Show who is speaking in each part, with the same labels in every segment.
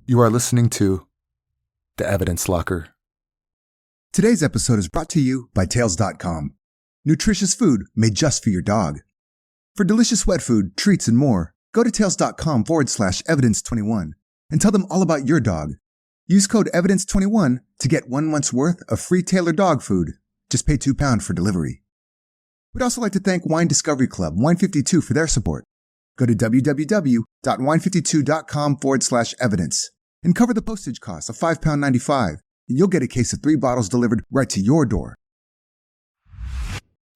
Speaker 1: You are listening to The Evidence Locker.
Speaker 2: Today's episode is brought to you by Tails.com. Nutritious food made just for your dog. For delicious wet food, treats, and more, go to Tails.com/evidence21 and tell them all about your dog. Use code EVIDENCE21 to get 1 month's worth of free tailored dog food. Just pay £2 for delivery. We'd also like to thank Wine Discovery Club, Wine52, for their support. Go to www.wine52.com/evidence and cover the postage costs of £5.95, and you'll get a case of 3 bottles delivered right to your door.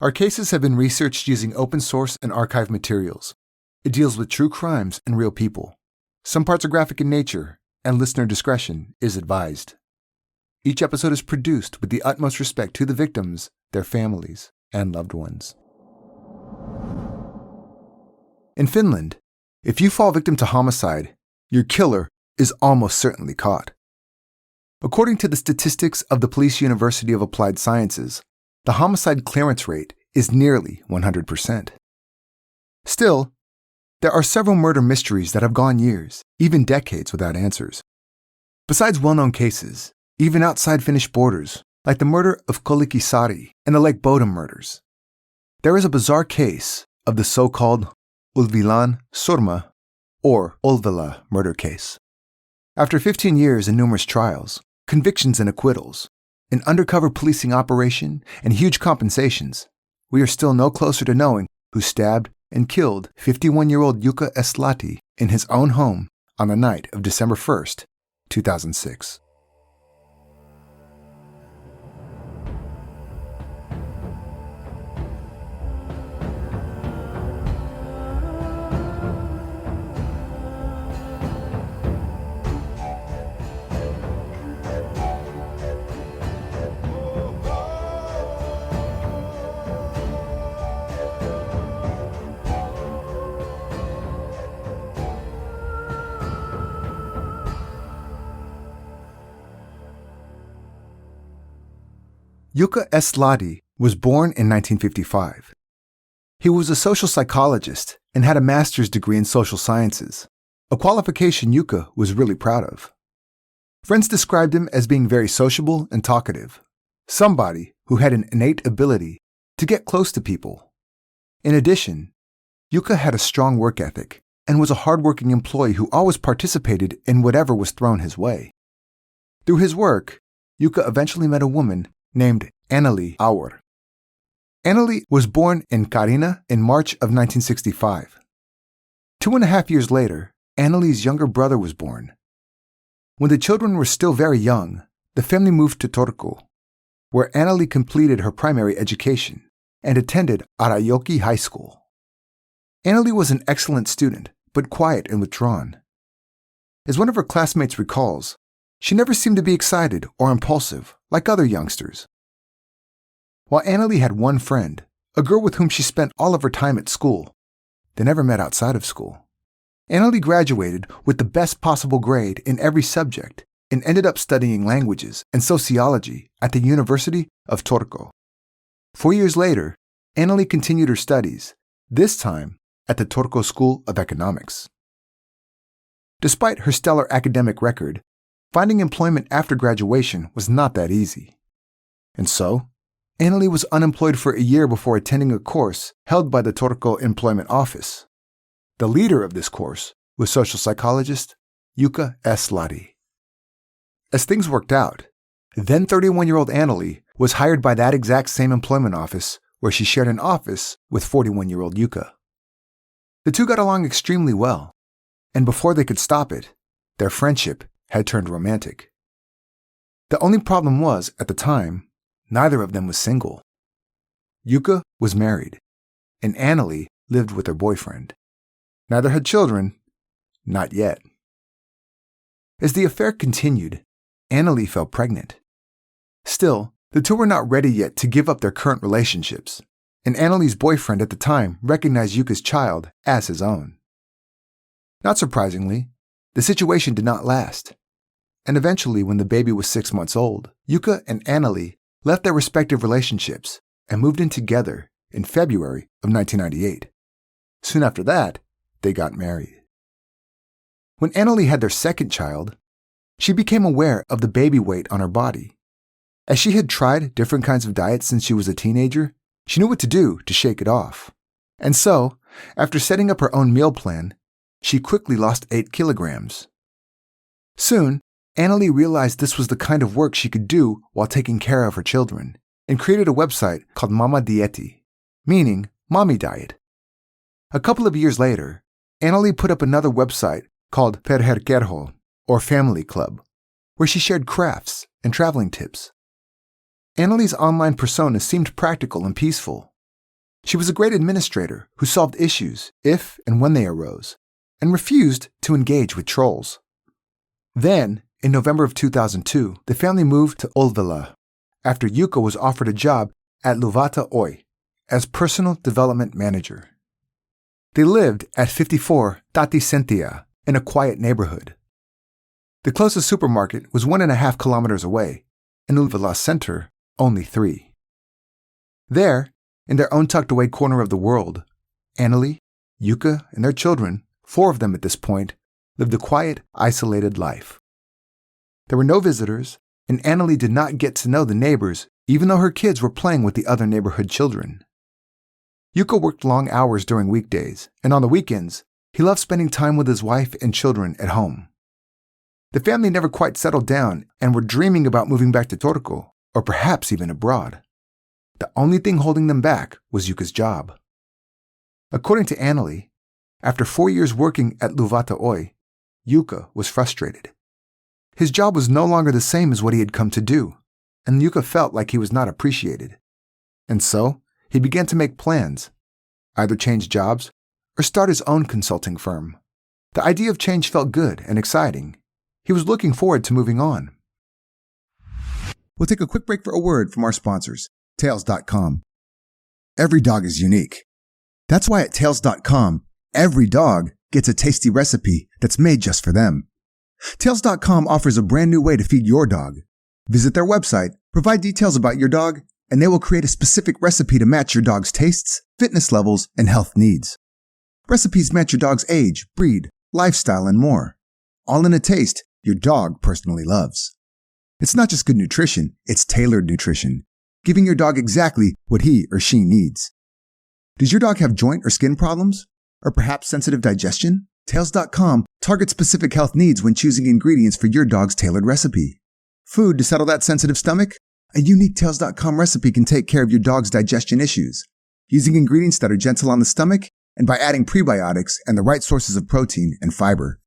Speaker 1: Our cases have been researched using open source and archive materials. It deals with true crimes and real people. Some parts are graphic in nature, and listener discretion is advised. Each episode is produced with the utmost respect to the victims, their families, and loved ones. In Finland, if you fall victim to homicide, your killer is almost certainly caught. According to the statistics of the Police University of Applied Sciences, the homicide clearance rate is nearly 100%. Still, there are several murder mysteries that have gone years, even decades, without answers. Besides well-known cases, even outside Finnish borders, like the murder of Kolikisari and the Lake Bodom murders, there is a bizarre case of the so-called Ulvilan surma, or Ulvila murder case. After 15 years and numerous trials, convictions and acquittals, an undercover policing operation, and huge compensations, we are still no closer to knowing who stabbed and killed 51-year-old Jukka S. in his own home on the night of December 1st, 2006. Jukka S. was born in 1955. He was a social psychologist and had a master's degree in social sciences, a qualification Jukka was really proud of. Friends described him as being very sociable and talkative, somebody who had an innate ability to get close to people. In addition, Jukka had a strong work ethic and was a hardworking employee who always participated in whatever was thrown his way. Through his work, Jukka eventually met a woman named Anneli Auer. Anneli was born in Karina in March of 1965. 2.5 years later, Anneli's younger brother was born. When the children were still very young, the family moved to Turku, where Anneli completed her primary education and attended Arajoki High School. Anneli was an excellent student, but quiet and withdrawn. As one of her classmates recalls, she never seemed to be excited or impulsive like other youngsters. While Anneli had one friend, a girl with whom she spent all of her time at school, they never met outside of school. Anneli graduated with the best possible grade in every subject and ended up studying languages and sociology at the University of Turku. 4 years later, Anneli continued her studies, this time at the Turku School of Economics. Despite her stellar academic record, finding employment after graduation was not that easy. And so, Anneli was unemployed for a year before attending a course held by the Turku Employment Office. The leader of this course was social psychologist Jukka S. As things worked out, then 31-year-old Anneli was hired by that exact same employment office where she shared an office with 41-year-old Jukka. The two got along extremely well, and before they could stop it, their friendship had turned romantic. The only problem was, at the time, neither of them was single. Jukka was married, and Anneli lived with her boyfriend. Neither had children, not yet. As the affair continued, Anneli fell pregnant. Still, the two were not ready yet to give up their current relationships, and Anneli's boyfriend at the time recognized Jukka's child as his own. Not surprisingly, the situation did not last, and eventually when the baby was 6 months old, Jukka and Anneli left their respective relationships and moved in together in February of 1998. Soon after that, they got married. When Anneli had their second child, She became aware of the baby weight on her body. As she had tried different kinds of diets since she was a teenager, she knew what to do to shake it off. And so, after setting up her own meal plan, she quickly lost 8 kilograms. Soon, Anneli realized this was the kind of work she could do while taking care of her children, and created a website called Mama Dieti, meaning Mommy Diet. A couple of years later, Anneli put up another website called Perherkerho, or Family Club, where she shared crafts and traveling tips. Anneli's online persona seemed practical and peaceful. She was a great administrator who solved issues if and when they arose, and refused to engage with trolls. Then, in November of 2002, the family moved to Ulvila after Jukka was offered a job at Lahti Oy as personal development manager. They lived at 54 Tatisentia in a quiet neighborhood. The closest supermarket was 1.5 kilometers away, and Ulvila Center only 3. There, in their own tucked-away corner of the world, Anneli, Jukka, and their children, 4 of them at this point, lived a quiet, isolated life. There were no visitors, and Anneli did not get to know the neighbors, even though her kids were playing with the other neighborhood children. Jukka worked long hours during weekdays, and on the weekends, he loved spending time with his wife and children at home. The family never quite settled down and were dreaming about moving back to Turku, or perhaps even abroad. The only thing holding them back was Jukka's job. According to Anneli, after 4 years working at Lahti Oy, Jukka was frustrated. His job was no longer the same as what he had come to do, and Jukka felt like he was not appreciated. And so, he began to make plans, either change jobs or start his own consulting firm. The idea of change felt good and exciting. He was looking forward to moving on.
Speaker 2: We'll take a quick break for a word from our sponsors, Tails.com. Every dog is unique. That's why at Tails.com, every dog gets a tasty recipe that's made just for them. Tails.com offers a brand new way to feed your dog. Visit their website, provide details about your dog, and they will create a specific recipe to match your dog's tastes, fitness levels, and health needs. Recipes match your dog's age, breed, lifestyle, and more. All in a taste your dog personally loves. It's not just good nutrition, it's tailored nutrition, giving your dog exactly what he or she needs. Does your dog have joint or skin problems? Or perhaps sensitive digestion? Tails.com targets specific health needs when choosing ingredients for your dog's tailored recipe. Food to settle that sensitive stomach? A unique Tails.com recipe can take care of your dog's digestion issues, using ingredients that are gentle on the stomach and by adding prebiotics and the right sources of protein and fiber.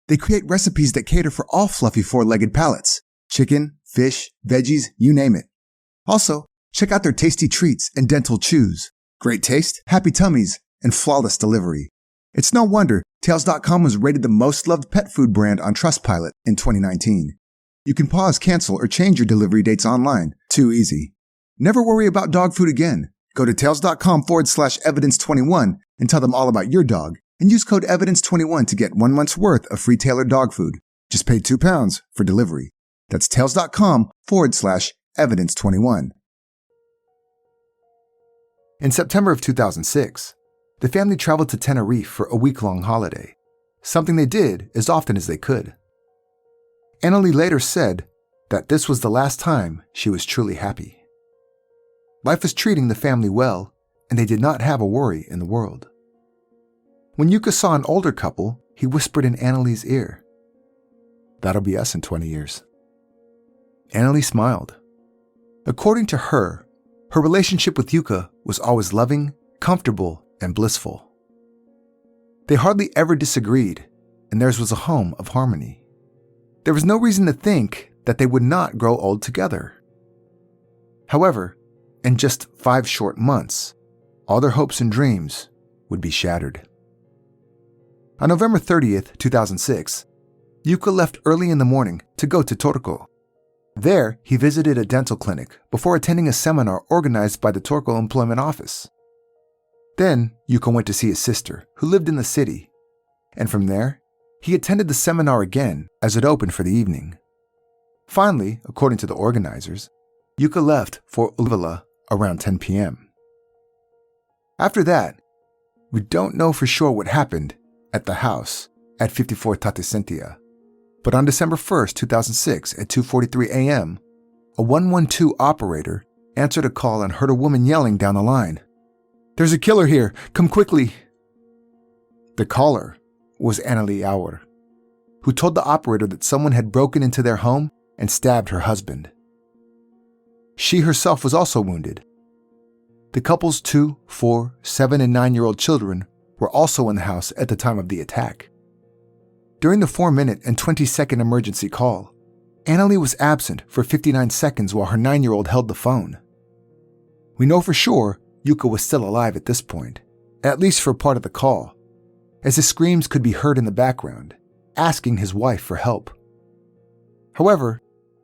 Speaker 2: They create recipes that cater for all fluffy 4-legged palates: chicken, fish, veggies, you name it. Also, check out their tasty treats and dental chews. Great taste, happy tummies, and flawless delivery. It's no wonder Tails.com was rated the most loved pet food brand on Trustpilot in 2019. You can pause, cancel, or change your delivery dates online. Too easy. Never worry about dog food again. Go to Tails.com/evidence21 and tell them all about your dog, and use code evidence21 to get 1 month's worth of free tailored dog food. Just pay £2 for delivery. That's Tails.com/evidence21.
Speaker 1: In September of 2006, the family traveled to Tenerife for a week-long holiday, something they did as often as they could. Anneli later said that this was the last time she was truly happy. Life was treating the family well, and they did not have a worry in the world. When Jukka saw an older couple, he whispered in Anneli's ear, "That'll be us in 20 years." Anneli smiled. According to her, her relationship with Jukka was always loving, comfortable, and blissful. They hardly ever disagreed, and theirs was a home of harmony. There was no reason to think that they would not grow old together. However, in just 5 short months, all their hopes and dreams would be shattered. On November 30th, 2006, Jukka left early in the morning to go to Turku. There, he visited a dental clinic before attending a seminar organized by the Turku Employment Office. Then, Jukka went to see his sister, who lived in the city, and from there, he attended the seminar again as it opened for the evening. Finally, according to the organizers, Jukka left for Ulvila around 10 p.m. After that, we don't know for sure what happened at the house at 54 Tatisentia. But on December 1st, 2006 at 2:43 a.m., a 112 operator answered a call and heard a woman yelling down the line, "There's a killer here, come quickly." The caller was Anneli Auer, who told the operator that someone had broken into their home and stabbed her husband. She herself was also wounded. The couple's 2, 4, 7, and 9-year-old children were also in the house at the time of the attack. During the 4-minute and 20-second emergency call, Anneli was absent for 59 seconds while her 9-year-old held the phone. We know for sure Jukka was still alive at this point, at least for part of the call, as his screams could be heard in the background, asking his wife for help. However,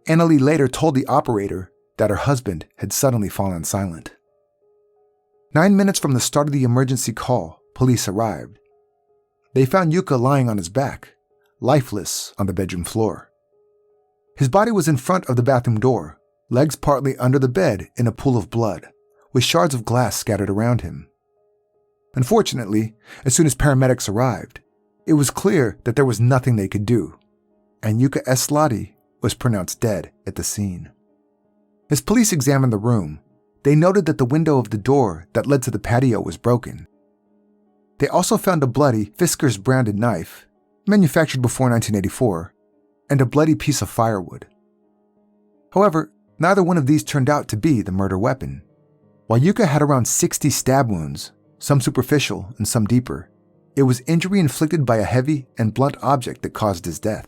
Speaker 1: Anneli later told the operator that her husband had suddenly fallen silent. 9 minutes from the start of the emergency call, police arrived. They found Jukka lying on his back, lifeless on the bedroom floor. His body was in front of the bathroom door, legs partly under the bed in a pool of blood, with shards of glass scattered around him. Unfortunately, as soon as paramedics arrived, it was clear that there was nothing they could do, and Jukka S. was pronounced dead at the scene. As police examined the room, they noted that the window of the door that led to the patio was broken. They also found a bloody Fiskars branded knife, manufactured before 1984, and a bloody piece of firewood. However, neither one of these turned out to be the murder weapon. While Jukka had around 60 stab wounds, some superficial and some deeper, it was injury inflicted by a heavy and blunt object that caused his death.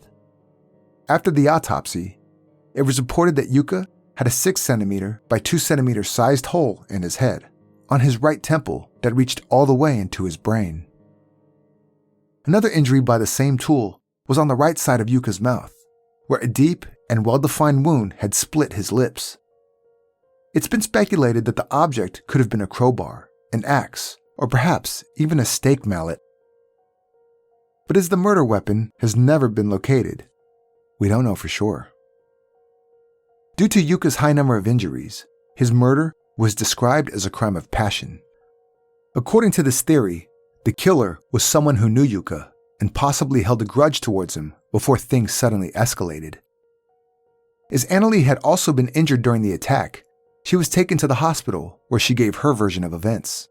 Speaker 1: After the autopsy, it was reported that Jukka had a 6 cm by 2 cm sized hole in his head, on his right temple that reached all the way into his brain. Another injury by the same tool was on the right side of Jukka's mouth, where a deep and well-defined wound had split his lips. It's been speculated that the object could have been a crowbar, an axe, or perhaps even a steak mallet. But as the murder weapon has never been located, we don't know for sure. Due to Jukka's high number of injuries, his murder was described as a crime of passion. According to this theory, the killer was someone who knew Jukka and possibly held a grudge towards him before things suddenly escalated. As Anneli had also been injured during the attack, she was taken to the hospital where she gave her version of events.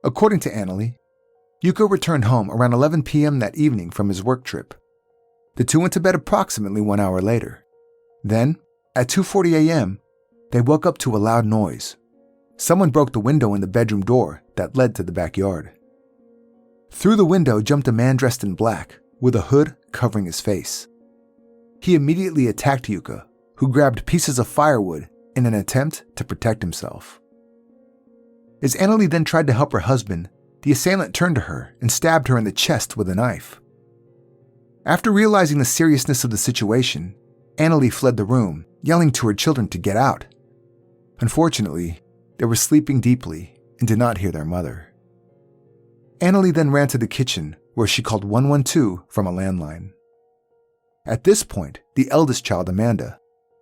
Speaker 1: According to Anneli, Jukka returned home around 11 p.m. that evening from his work trip. The two went to bed approximately 1 hour later. Then, at 2:40 a.m., they woke up to a loud noise. Someone broke the window in the bedroom door that led to the backyard. Through the window jumped a man dressed in black, with a hood covering his face. He immediately attacked Jukka, who grabbed pieces of firewood in an attempt to protect himself. As Anneli then tried to help her husband, the assailant turned to her and stabbed her in the chest with a knife. After realizing the seriousness of the situation, Anneli fled the room, yelling to her children to get out. Unfortunately, they were sleeping deeply and did not hear their mother. Anneli then ran to the kitchen, where she called 112 from a landline. At this point, the eldest child, Amanda,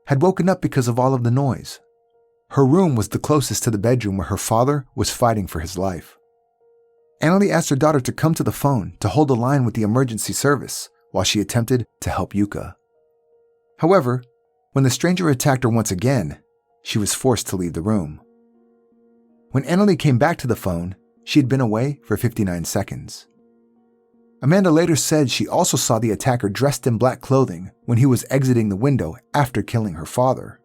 Speaker 1: had woken up because of all of the noise. Her room was the closest to the bedroom where her father was fighting for his life. Anneli asked her daughter to come to the phone to hold the line with the emergency service while she attempted to help Jukka. However, when the stranger attacked her once again, she was forced to leave the room. When Anneli came back to the phone, she had been away for 59 seconds. Amanda later said she also saw the attacker dressed in black clothing when he was exiting the window after killing her father.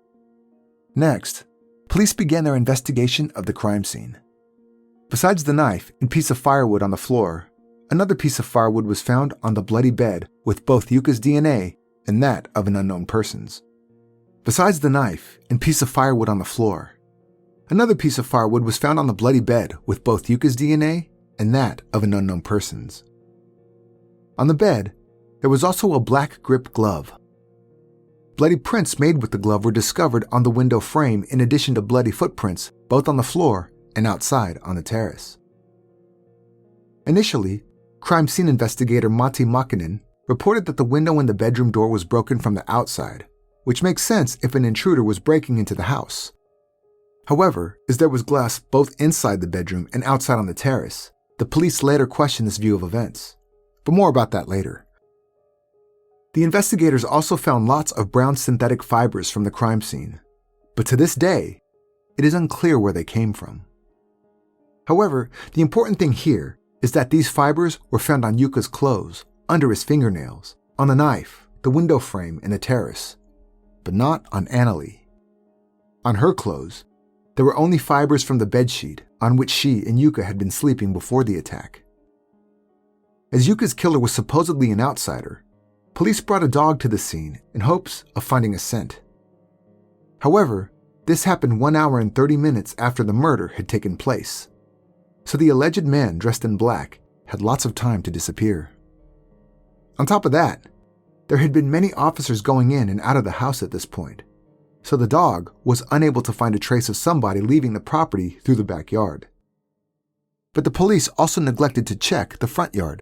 Speaker 1: Next, police began their investigation of the crime scene. Besides the knife and piece of firewood on the floor, another piece of firewood was found on the bloody bed with both Jukka's DNA and that of an unknown person's. Besides the knife and piece of firewood on the floor, another piece of firewood was found on the bloody bed with both Jukka's DNA and that of an unknown person's. On the bed, there was also a black grip glove. Bloody prints made with the glove were discovered on the window frame in addition to bloody footprints both on the floor and outside on the terrace. Initially, crime scene investigator Matti Makinen reported that the window in the bedroom door was broken from the outside, which makes sense if an intruder was breaking into the house. However, as there was glass both inside the bedroom and outside on the terrace, the police later questioned this view of events. But more about that later. The investigators also found lots of brown synthetic fibers from the crime scene, but to this day, it is unclear where they came from. However, the important thing here is that these fibers were found on Jukka's clothes, under his fingernails, on the knife, the window frame, and the terrace, but not on Anneli. On her clothes, there were only fibers from the bedsheet on which she and Jukka had been sleeping before the attack. As Jukka's killer was supposedly an outsider, police brought a dog to the scene in hopes of finding a scent. However, this happened 1 hour and 30 minutes after the murder had taken place, so the alleged man dressed in black had lots of time to disappear. On top of that, there had been many officers going in and out of the house at this point, so the dog was unable to find a trace of somebody leaving the property through the backyard. But the police also neglected to check the front yard.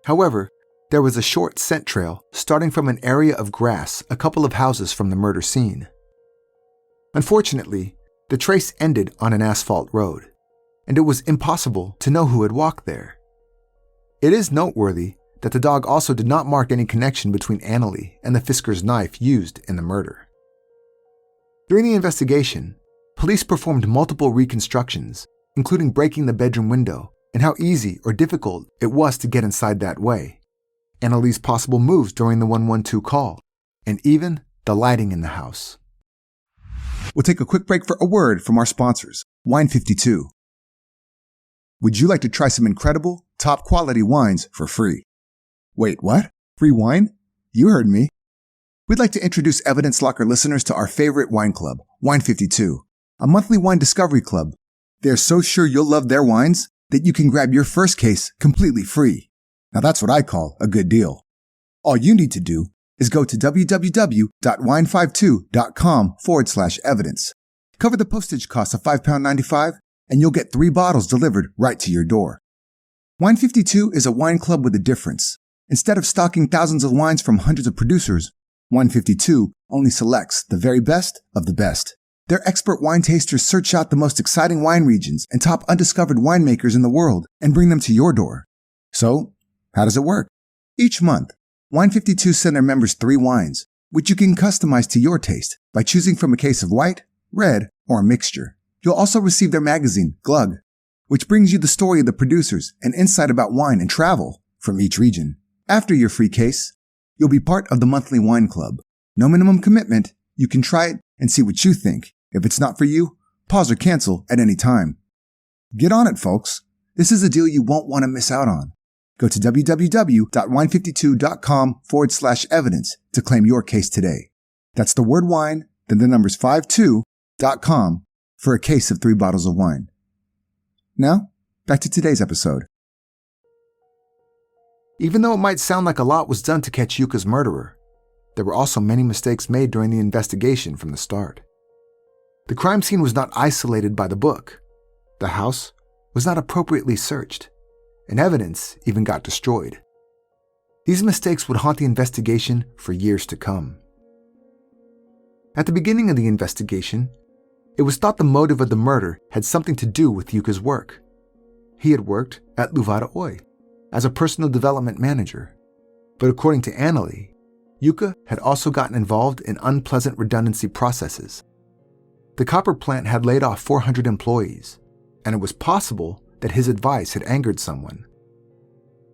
Speaker 1: However, there was a short scent trail starting from an area of grass a couple of houses from the murder scene. Unfortunately, the trace ended on an asphalt road, and it was impossible to know who had walked there. It is noteworthy that the dog also did not mark any connection between Anneli and the Fisker's knife used in the murder. During the investigation, police performed multiple reconstructions, including breaking the bedroom window and how easy or difficult it was to get inside that way, Anneli's possible moves during the 112 call, and even the lighting in the house.
Speaker 2: We'll take a quick break for a word from our sponsors, Wine 52. Would you like to try some incredible, top-quality wines for free? Wait, what? Free wine? You heard me. We'd like to introduce Evidence Locker listeners to our favorite wine club, Wine 52, a monthly wine discovery club. They're so sure you'll love their wines that you can grab your first case completely free. Now that's what I call a good deal. All you need to do is go to www.wine52.com/evidence. Cover the postage cost of £5.95 and you'll get 3 bottles delivered right to your door. Wine 52 is a wine club with a difference. Instead of stocking thousands of wines from hundreds of producers, Wine 52 only selects the very best of the best. Their expert wine tasters search out the most exciting wine regions and top undiscovered winemakers in the world and bring them to your door. So, how does it work? Each month, Wine 52 send their members 3 wines, which you can customize to your taste by choosing from a case of white, red, or a mixture. You'll also receive their magazine, Glug, which brings you the story of the producers and insight about wine and travel from each region. After your free case, you'll be part of the monthly wine club. No minimum commitment. You can try it and see what you think. If it's not for you, pause or cancel at any time. Get on it, folks. This is a deal you won't want to miss out on. Go to www.wine52.com/evidence to claim your case today. That's the word wine, then the numbers 52.com for a case of 3 bottles of wine. Now, back to today's episode.
Speaker 1: Even though it might sound like a lot was done to catch Jukka's murderer, there were also many mistakes made during the investigation from the start. The crime scene was not isolated by the book. The house was not appropriately searched, and evidence even got destroyed. These mistakes would haunt the investigation for years to come. At the beginning of the investigation, it was thought the motive of the murder had something to do with Jukka's work. He had worked at Ulvila as a personal development manager, but according to Anneli, Jukka had also gotten involved in unpleasant redundancy processes. The copper plant had laid off 400 employees, and it was possible that his advice had angered someone.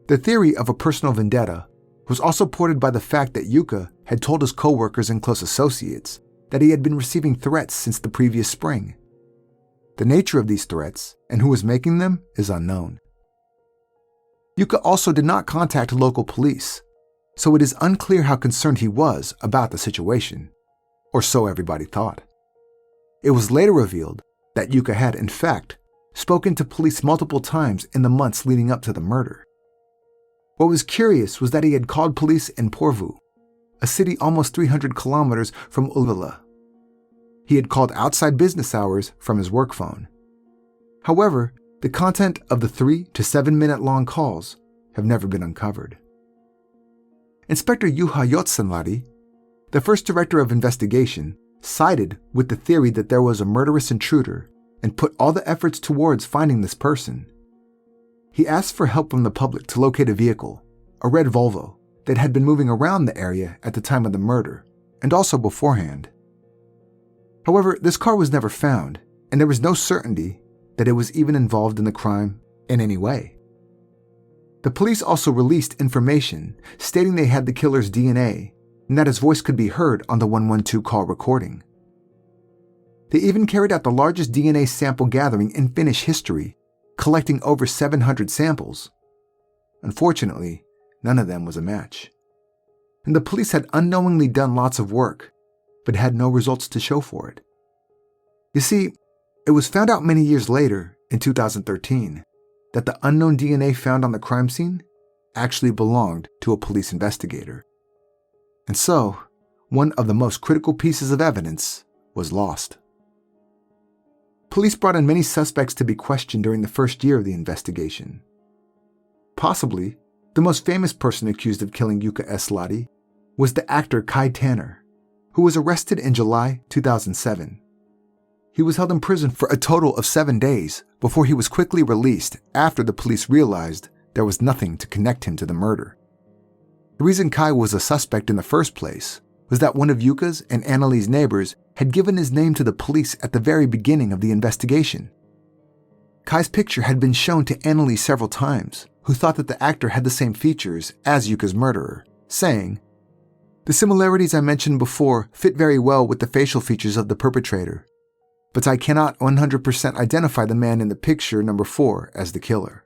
Speaker 1: The theory of a personal vendetta was also supported by the fact that Jukka had told his co-workers and close associates that he had been receiving threats since the previous spring. The nature of these threats and who was making them is unknown. Jukka also did not contact local police, so it is unclear how concerned he was about the situation, or so everybody thought. It was later revealed that Jukka had, in fact, spoken to police multiple times in the months leading up to the murder. What was curious was that he had called police in Porvoo, a city almost 300 kilometers from Ulvila. He had called outside business hours from his work phone. However, the content of the 3 to 7 minute long calls have never been uncovered. Inspector Juha Jotsenlahti, the first director of investigation, sided with the theory that there was a murderous intruder and put all the efforts towards finding this person. He asked for help from the public to locate a vehicle, a red Volvo, that had been moving around the area at the time of the murder, and also beforehand. However, this car was never found, and there was no certainty that it was even involved in the crime in any way. The police also released information stating they had the killer's DNA and that his voice could be heard on the 112 call recording. They even carried out the largest DNA sample gathering in Finnish history, collecting over 700 samples. Unfortunately, none of them was a match. And the police had unknowingly done lots of work, but had no results to show for it. You see, it was found out many years later, in 2013, that the unknown DNA found on the crime scene actually belonged to a police investigator. And so, one of the most critical pieces of evidence was lost. Police brought in many suspects to be questioned during the first year of the investigation. Possibly, the most famous person accused of killing Jukka S. Lahti was the actor Kai Tanner, who was arrested in July 2007. He was held in prison for a total of 7 days before he was quickly released after the police realized there was nothing to connect him to the murder. The reason Kai was a suspect in the first place was that one of Jukka's and Anneli's neighbors had given his name to the police at the very beginning of the investigation. Kai's picture had been shown to Anneli several times, who thought that the actor had the same features as Jukka's murderer, saying, "The similarities I mentioned before fit very well with the facial features of the perpetrator, but I cannot 100% identify the man in the picture number 4 as the killer."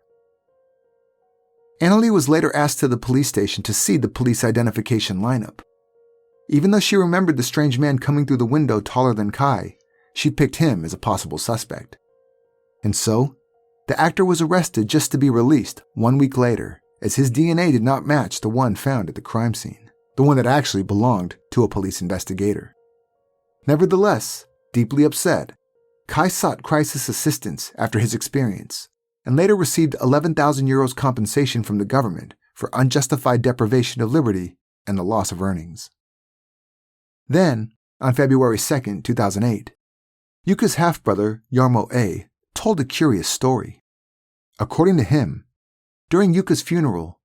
Speaker 1: Anneli was later asked to the police station to see the police identification lineup. Even though she remembered the strange man coming through the window taller than Kai, she picked him as a possible suspect. And so, the actor was arrested just to be released 1 week later, as his DNA did not match the one found at the crime scene, the one that actually belonged to a police investigator. Nevertheless, deeply upset, Kai sought crisis assistance after his experience, and later received 11,000 euros compensation from the government for unjustified deprivation of liberty and the loss of earnings. Then, on February 2, 2008, Jukka's half-brother, Jarmo A., told a curious story. According to him, during Jukka's funeral,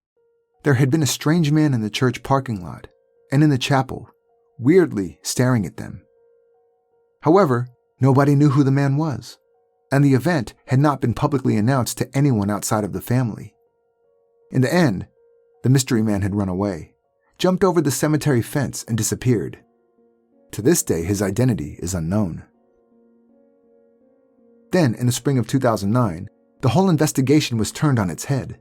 Speaker 1: there had been a strange man in the church parking lot and in the chapel, weirdly staring at them. However, nobody knew who the man was, and the event had not been publicly announced to anyone outside of the family. In the end, the mystery man had run away, jumped over the cemetery fence, and disappeared. To this day, his identity is unknown. Then, in the spring of 2009, the whole investigation was turned on its head.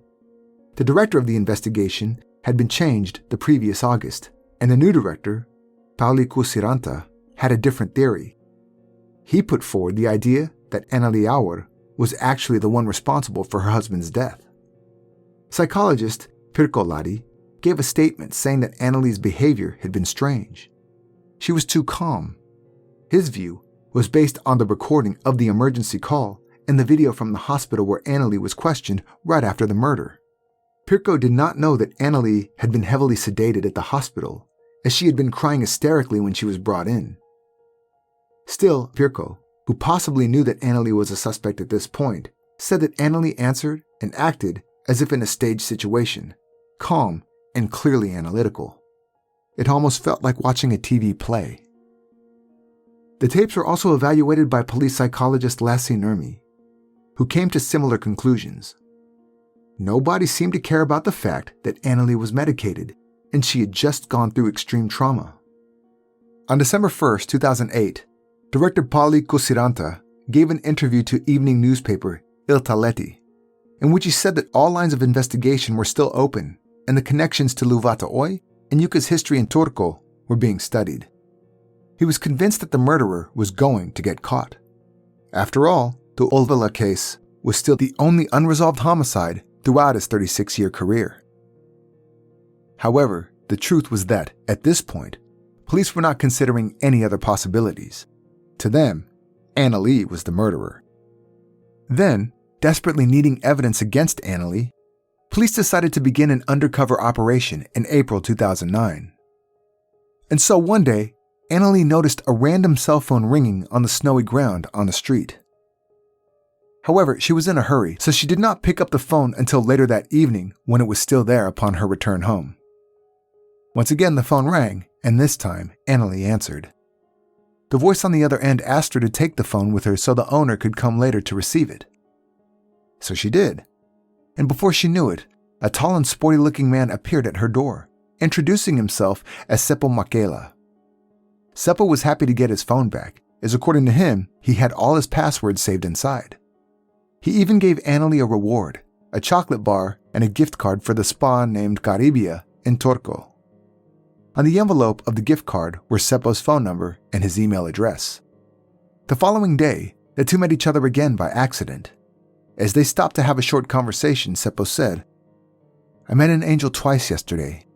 Speaker 1: The director of the investigation had been changed the previous August, and the new director, Pauli Kusiranta, had a different theory. He put forward the idea that Anneli Auer was actually the one responsible for her husband's death. Psychologist Pirkko Lahti gave a statement saying that Anneli's behavior had been strange. She was too calm. His view was based on the recording of the emergency call and the video from the hospital where Anneli was questioned right after the murder. Pirkko did not know that Anneli had been heavily sedated at the hospital, as she had been crying hysterically when she was brought in. Still, Pirkko, who possibly knew that Anneli was a suspect at this point, said that Anneli answered and acted as if in a staged situation, calm and clearly analytical. It almost felt like watching a TV play. The tapes were also evaluated by police psychologist Lassi Nurmi, who came to similar conclusions. Nobody seemed to care about the fact that Anneli was medicated, and she had just gone through extreme trauma. On December 1, 2008, Director Pauli Kusiranta gave an interview to evening newspaper Iltalehti, in which he said that all lines of investigation were still open and the connections to Luvata Oy and Jukka's history in Turku were being studied. He was convinced that the murderer was going to get caught. After all, the Ulvila case was still the only unresolved homicide throughout his 36-year career. However, the truth was that, at this point, police were not considering any other possibilities. To them, Anneli was the murderer. Then, desperately needing evidence against Anneli, police decided to begin an undercover operation in April 2009. And so one day, Anneli noticed a random cell phone ringing on the snowy ground on the street. However, she was in a hurry, so she did not pick up the phone until later that evening when it was still there upon her return home. Once again, the phone rang, and this time, Anneli answered. The voice on the other end asked her to take the phone with her so the owner could come later to receive it. So she did. And before she knew it, a tall and sporty-looking man appeared at her door, introducing himself as Seppo Makela. Seppo was happy to get his phone back, as according to him, he had all his passwords saved inside. He even gave Anneli a reward, a chocolate bar, and a gift card for the spa named Caribia in Turku. On the envelope of the gift card were Seppo's phone number and his email address. The following day, the two met each other again by accident. As they stopped to have a short conversation, Seppo said, "I met an angel twice yesterday.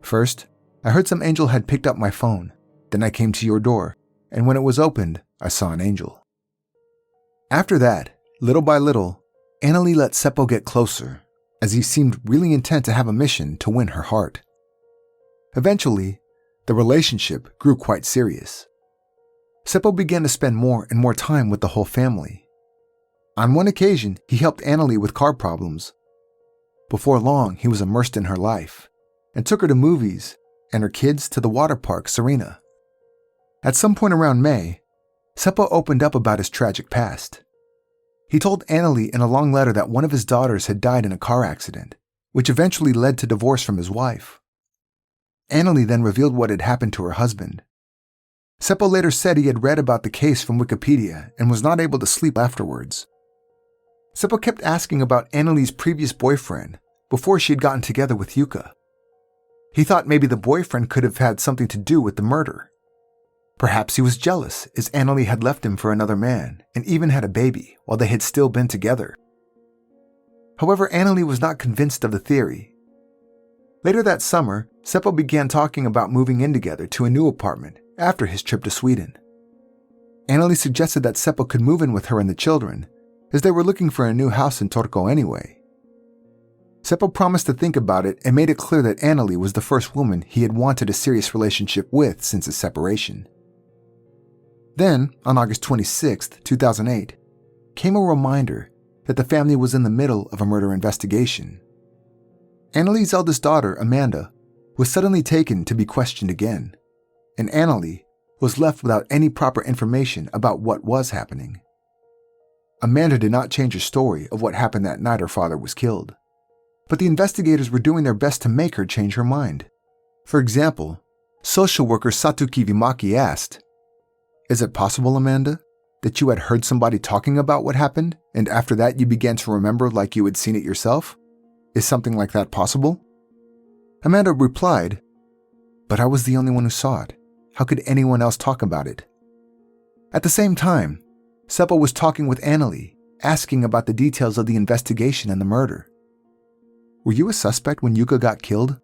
Speaker 1: First, I heard some angel had picked up my phone. Then I came to your door, and when it was opened, I saw an angel." After that, little by little, Anneli let Seppo get closer, as he seemed really intent to have a mission to win her heart. Eventually, the relationship grew quite serious. Seppo began to spend more and more time with the whole family. On one occasion, he helped Anneli with car problems. Before long, he was immersed in her life and took her to movies and her kids to the water park, Serena. At some point around May, Seppo opened up about his tragic past. He told Anneli in a long letter that one of his daughters had died in a car accident, which eventually led to divorce from his wife. Anneli then revealed what had happened to her husband. Seppo later said he had read about the case from Wikipedia and was not able to sleep afterwards. Seppo kept asking about Anneli's previous boyfriend before she had gotten together with Jukka. He thought maybe the boyfriend could have had something to do with the murder. Perhaps he was jealous as Anneli had left him for another man and even had a baby while they had still been together. However, Anneli was not convinced of the theory. Later that summer, Seppo began talking about moving in together to a new apartment after his trip to Sweden. Anneli suggested that Seppo could move in with her and the children, as they were looking for a new house in Turku anyway. Seppo promised to think about it and made it clear that Anneli was the first woman he had wanted a serious relationship with since his separation. Then, on August 26, 2008, came a reminder that the family was in the middle of a murder investigation. Anneli's eldest daughter, Amanda, was suddenly taken to be questioned again, and Anneli was left without any proper information about what was happening. Amanda did not change her story of what happened that night her father was killed, but the investigators were doing their best to make her change her mind. For example, social worker Satuki Vimaki asked, "Is it possible, Amanda, that you had heard somebody talking about what happened, and after that you began to remember like you had seen it yourself? Is something like that possible?" Amanda replied, "But I was the only one who saw it. How could anyone else talk about it?" At the same time, Seppo was talking with Anneli, asking about the details of the investigation and the murder. "Were you a suspect when Jukka got killed?"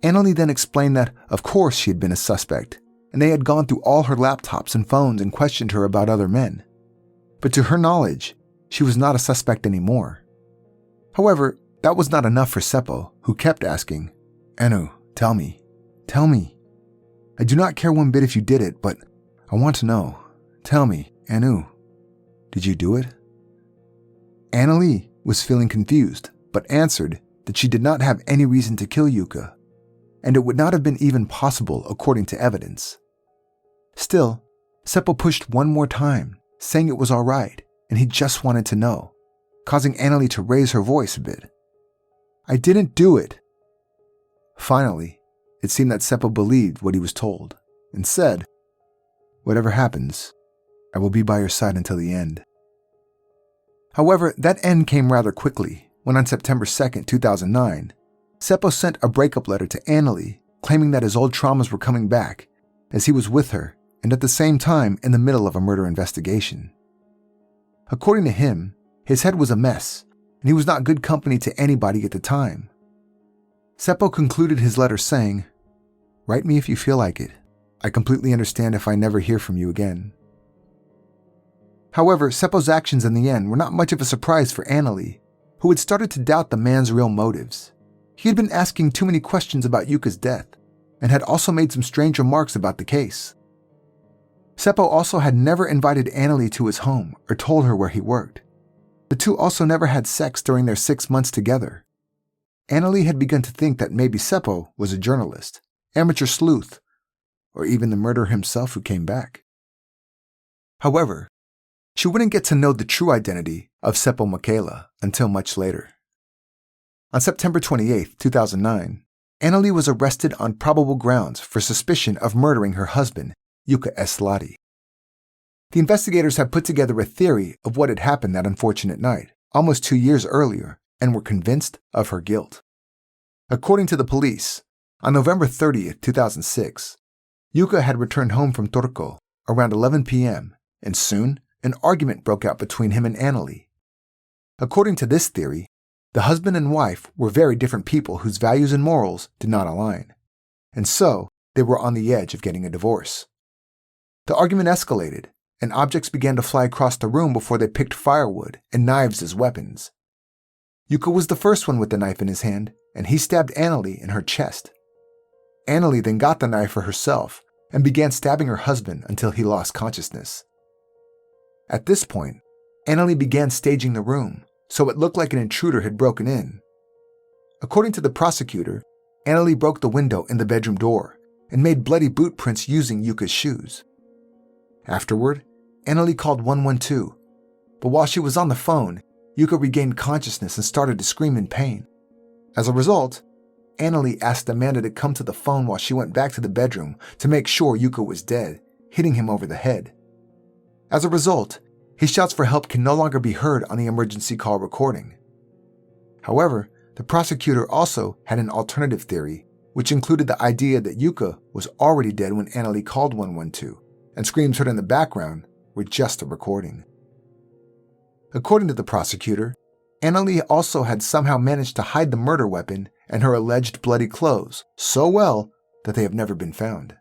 Speaker 1: Anneli then explained that, of course, she had been a suspect, and they had gone through all her laptops and phones and questioned her about other men. But to her knowledge, she was not a suspect anymore. However, that was not enough for Seppo, who kept asking, "Anu, tell me. I do not care one bit if you did it, but I want to know. Tell me, Anu, did you do it?" Anneli was feeling confused, but answered that she did not have any reason to kill Jukka, and it would not have been even possible according to evidence. Still, Seppo pushed one more time, saying it was all right, and he just wanted to know, causing Anneli to raise her voice a bit. "I didn't do it." Finally, it seemed that Seppo believed what he was told, and said, "Whatever happens, I will be by your side until the end." However, that end came rather quickly, when on September 2nd, 2009, Seppo sent a breakup letter to Anneli, claiming that his old traumas were coming back, as he was with her, and at the same time in the middle of a murder investigation. According to him, his head was a mess, and he was not good company to anybody at the time. Seppo concluded his letter saying, "Write me if you feel like it. I completely understand if I never hear from you again." However, Seppo's actions in the end were not much of a surprise for Anneli, who had started to doubt the man's real motives. He had been asking too many questions about Jukka's death, and had also made some strange remarks about the case. Seppo also had never invited Anneli to his home or told her where he worked. The two also never had sex during their 6 months together. Anneli had begun to think that maybe Seppo was a journalist, amateur sleuth, or even the murderer himself who came back. However, she wouldn't get to know the true identity of Seppo Mäkelä until much later. On September 28, 2009, Anneli was arrested on probable grounds for suspicion of murdering her husband, Jukka S. Lahti. The investigators had put together a theory of what had happened that unfortunate night, almost 2 years earlier, and were convinced of her guilt. According to the police, on November 30, 2006, Jukka had returned home from Turku around 11 p.m., and soon an argument broke out between him and Anneli. According to this theory, the husband and wife were very different people whose values and morals did not align, and so they were on the edge of getting a divorce. The argument escalated, and objects began to fly across the room before they picked firewood and knives as weapons. Jukka was the first one with the knife in his hand, and he stabbed Anneli in her chest. Anneli then got the knife for herself and began stabbing her husband until he lost consciousness. At this point, Anneli began staging the room, so it looked like an intruder had broken in. According to the prosecutor, Anneli broke the window in the bedroom door and made bloody boot prints using Jukka's shoes. Afterward, Anneli called 112, but while she was on the phone, Jukka regained consciousness and started to scream in pain. As a result, Anneli asked Amanda to come to the phone while she went back to the bedroom to make sure Jukka was dead, hitting him over the head. As a result, his shouts for help can no longer be heard on the emergency call recording. However, the prosecutor also had an alternative theory, which included the idea that Jukka was already dead when Anneli called 112, and screams heard in the background were just a recording. According to the prosecutor, Anneli also had somehow managed to hide the murder weapon and her alleged bloody clothes so well that they have never been found.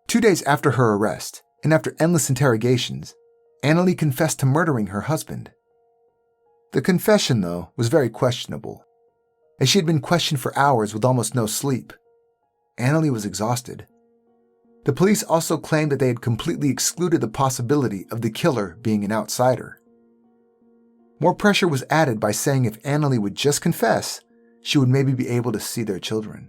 Speaker 1: 2 days after her arrest, and after endless interrogations, Anneli confessed to murdering her husband. The confession, though, was very questionable, as she had been questioned for hours with almost no sleep. Anneli was exhausted. The police also claimed that they had completely excluded the possibility of the killer being an outsider. More pressure was added by saying if Anneli would just confess, she would maybe be able to see their children.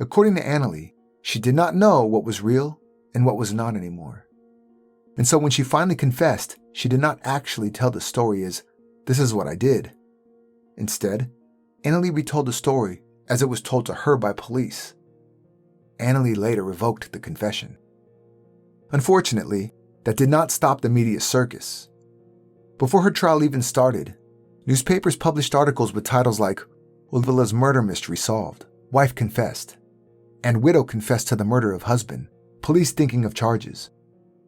Speaker 1: According to Anneli, she did not know what was real and what was not anymore. And so when she finally confessed, she did not actually tell the story as, "This is what I did." Instead, Anneli retold the story as it was told to her by police. Anneli later revoked the confession. Unfortunately, that did not stop the media circus. Before her trial even started, newspapers published articles with titles like "Ulvila's murder mystery solved, wife confessed," and "Widow confessed to the murder of husband, police thinking of charges,"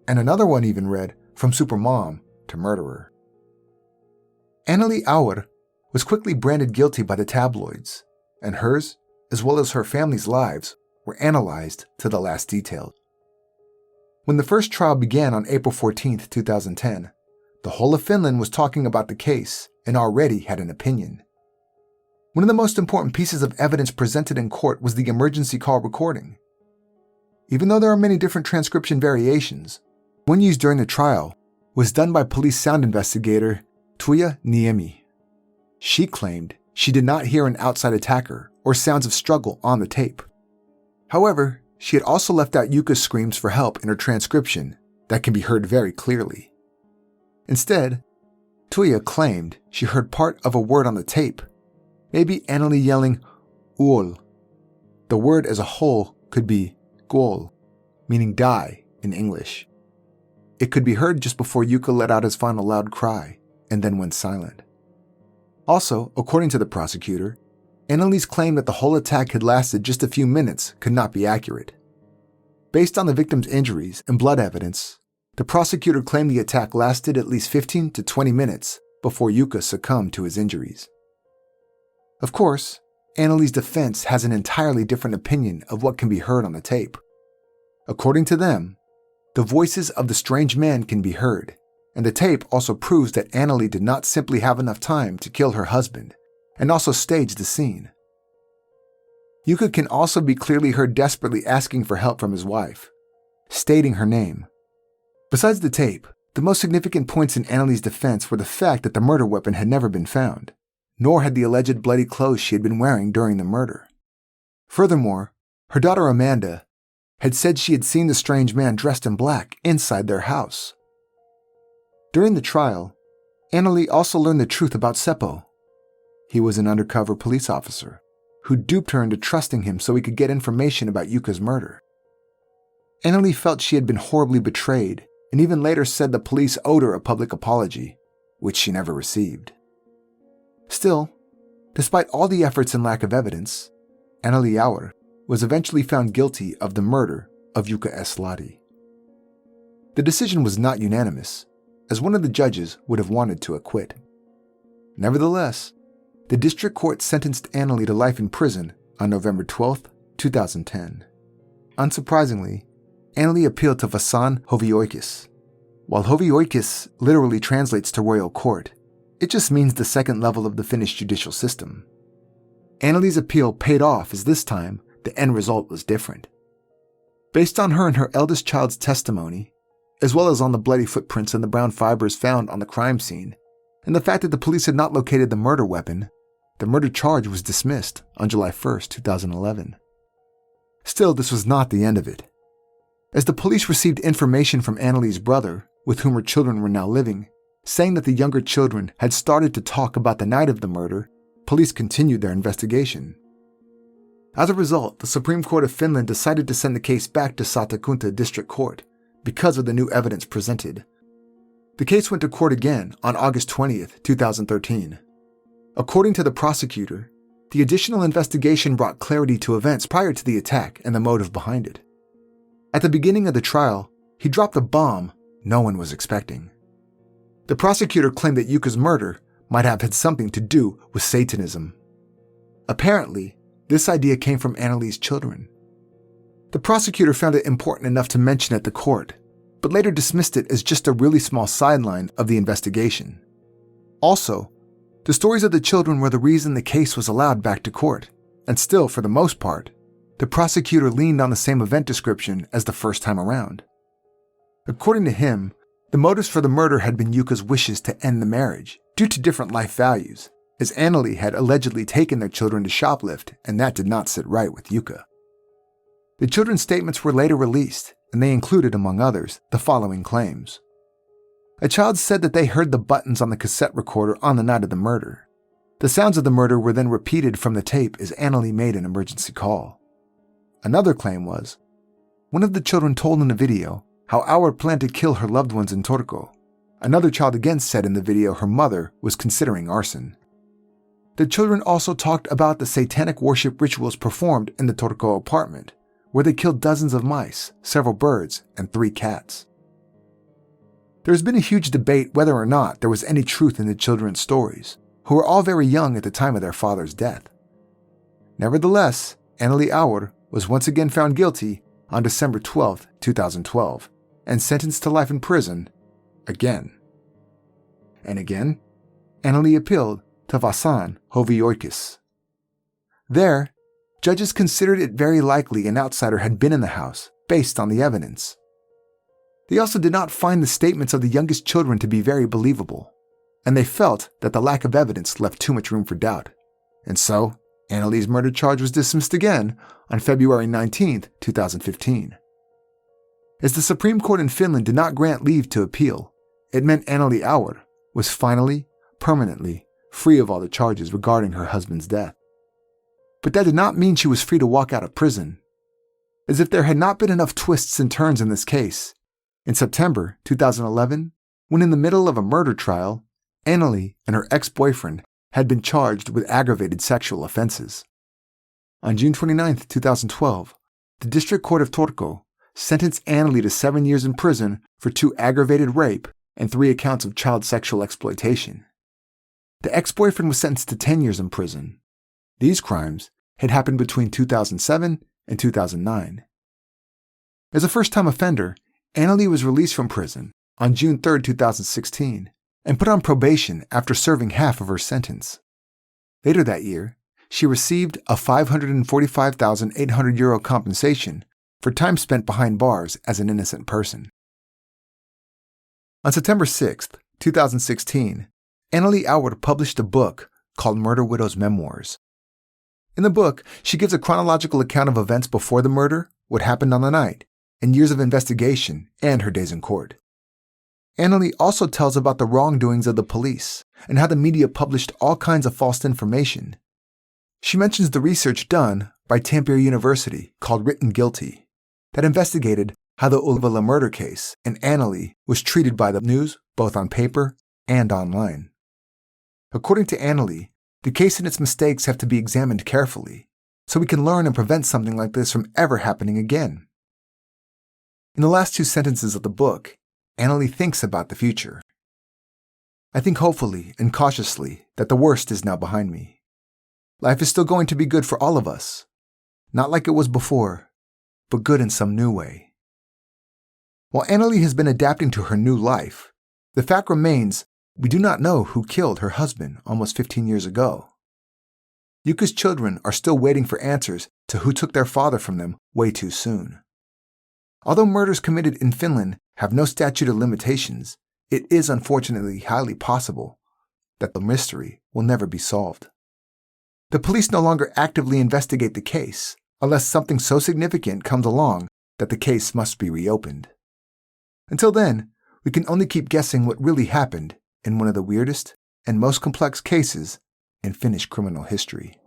Speaker 1: and another one even read "From supermom to murderer." Anneli Auer was quickly branded guilty by the tabloids, and hers, as well as her family's lives, were analyzed to the last detail. When the first trial began on April 14, 2010, the whole of Finland was talking about the case and already had an opinion. One of the most important pieces of evidence presented in court was the emergency call recording. Even though there are many different transcription variations, one used during the trial was done by police sound investigator Tuija Niemi. She claimed she did not hear an outside attacker or sounds of struggle on the tape. However, she had also left out Jukka's screams for help in her transcription that can be heard very clearly. Instead, Tuija claimed she heard part of a word on the tape, maybe Anneli yelling "Uol." The word as a whole could be "Gol," meaning die in English. It could be heard just before Jukka let out his final loud cry and then went silent. Also, according to the prosecutor, Anneli's claim that the whole attack had lasted just a few minutes could not be accurate. Based on the victim's injuries and blood evidence, the prosecutor claimed the attack lasted at least 15 to 20 minutes before Jukka succumbed to his injuries. Of course, Anneli's defense has an entirely different opinion of what can be heard on the tape. According to them, the voices of the strange man can be heard, and the tape also proves that Anneli did not simply have enough time to kill her husband, and also staged the scene. Jukka can also be clearly heard desperately asking for help from his wife, stating her name. Besides the tape, the most significant points in Anneli's defense were the fact that the murder weapon had never been found. nor had the alleged bloody clothes she had been wearing during the murder. Furthermore, her daughter Amanda had said she had seen the strange man dressed in black inside their house. During the trial, Anneli also learned the truth about Seppo. He was an undercover police officer who duped her into trusting him so he could get information about Jukka's murder. Anneli felt she had been horribly betrayed and even later said the police owed her a public apology, which she never received. Still, despite all the efforts and lack of evidence, Anneli Auer was eventually found guilty of the murder of Jukka S. Lahti. The decision was not unanimous, as one of the judges would have wanted to acquit. Nevertheless, the district court sentenced Anneli to life in prison on November 12, 2010. Unsurprisingly, Anneli appealed to Vasan hovioikis. While hovioikis literally translates to royal court, it just means the second level of the Finnish judicial system. Anneli's appeal paid off as this time the end result was different. Based on her and her eldest child's testimony, as well as on the bloody footprints and the brown fibers found on the crime scene, and the fact that the police had not located the murder weapon, the murder charge was dismissed on July 1, 2011. Still, this was not the end of it. As the police received information from Anneli's brother, with whom her children were now living, saying that the younger children had started to talk about the night of the murder, police continued their investigation. As a result, the Supreme Court of Finland decided to send the case back to Satakunta District Court because of the new evidence presented. The case went to court again on August 20, 2013. According to the prosecutor, the additional investigation brought clarity to events prior to the attack and the motive behind it. At the beginning of the trial, he dropped a bomb no one was expecting. The prosecutor claimed that Jukka's murder might have had something to do with Satanism. Apparently, this idea came from Anneli's children. The prosecutor found it important enough to mention at the court, but later dismissed it as just a really small sideline of the investigation. Also, the stories of the children were the reason the case was allowed back to court, and still, for the most part, the prosecutor leaned on the same event description as the first time around. According to him, the motives for the murder had been Jukka's wishes to end the marriage due to different life values, as Anneli had allegedly taken their children to shoplift, and that did not sit right with Jukka. The children's statements were later released, and they included, among others, the following claims. A child said that they heard the buttons on the cassette recorder on the night of the murder. The sounds of the murder were then repeated from the tape as Anneli made an emergency call. Another claim was, one of the children told in the video how Auer planned to kill her loved ones in Turku. Another child again said in the video her mother was considering arson. The children also talked about the satanic worship rituals performed in the Turku apartment, where they killed dozens of mice, several birds, and 3 cats. There has been a huge debate whether or not there was any truth in the children's stories, who were all very young at the time of their father's death. Nevertheless, Anneli Auer was once again found guilty on December 12, 2012, and sentenced to life in prison again. And again, Anneli appealed to Vasan hovioikis. There, judges considered it very likely an outsider had been in the house based on the evidence. They also did not find the statements of the youngest children to be very believable, and they felt that the lack of evidence left too much room for doubt. And so, Anneli's murder charge was dismissed again on February 19, 2015. As the Supreme Court in Finland did not grant leave to appeal, it meant Anneli Auer was finally, permanently, free of all the charges regarding her husband's death. But that did not mean she was free to walk out of prison. As if there had not been enough twists and turns in this case, in September 2011, when in the middle of a murder trial, Anneli and her ex-boyfriend had been charged with aggravated sexual offenses. On June 29, 2012, the District Court of Turku sentenced Anneli to 7 years in prison for 2 aggravated rape and 3 accounts of child sexual exploitation. The ex-boyfriend was sentenced to 10 years in prison. These crimes had happened between 2007 and 2009. As a first-time offender, Anneli was released from prison on June 3, 2016, and put on probation after serving half of her sentence. Later that year, she received a €545,800 compensation for time spent behind bars as an innocent person. On September 6, 2016, Anneli Auer published a book, called Murder Widow's Memoirs. In the book, she gives a chronological account of events before the murder, what happened on the night, and years of investigation and her days in court. Anneli also tells about the wrongdoings of the police and how the media published all kinds of false information. She mentions the research done by Tampere University called Written Guilty that investigated how the Ulvila murder case and Anneli was treated by the news both on paper and online. According to Anneli, the case and its mistakes have to be examined carefully so we can learn and prevent something like this from ever happening again. In the last 2 sentences of the book, Anneli thinks about the future. I think hopefully and cautiously that the worst is now behind me. Life is still going to be good for all of us. Not like it was before, but good in some new way. While Anneli has been adapting to her new life, the fact remains we do not know who killed her husband almost 15 years ago. Jukka's children are still waiting for answers to who took their father from them way too soon. Although murders committed in Finland have no statute of limitations, it is unfortunately highly possible that the mystery will never be solved. The police no longer actively investigate the case unless something so significant comes along that the case must be reopened. Until then, we can only keep guessing what really happened in one of the weirdest and most complex cases in Finnish criminal history.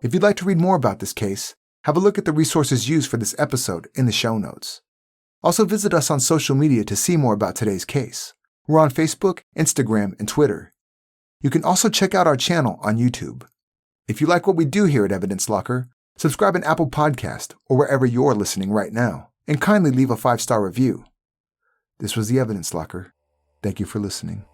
Speaker 1: If you'd like to read more about this case, have a look at the resources used for this episode in the show notes. Also visit us on social media to see more about today's case. We're on Facebook, Instagram, and Twitter. You can also check out our channel on YouTube. If you like what we do here at Evidence Locker, subscribe on Apple Podcast or wherever you're listening right now, and kindly leave a 5-star review. This was the Evidence Locker. Thank you for listening.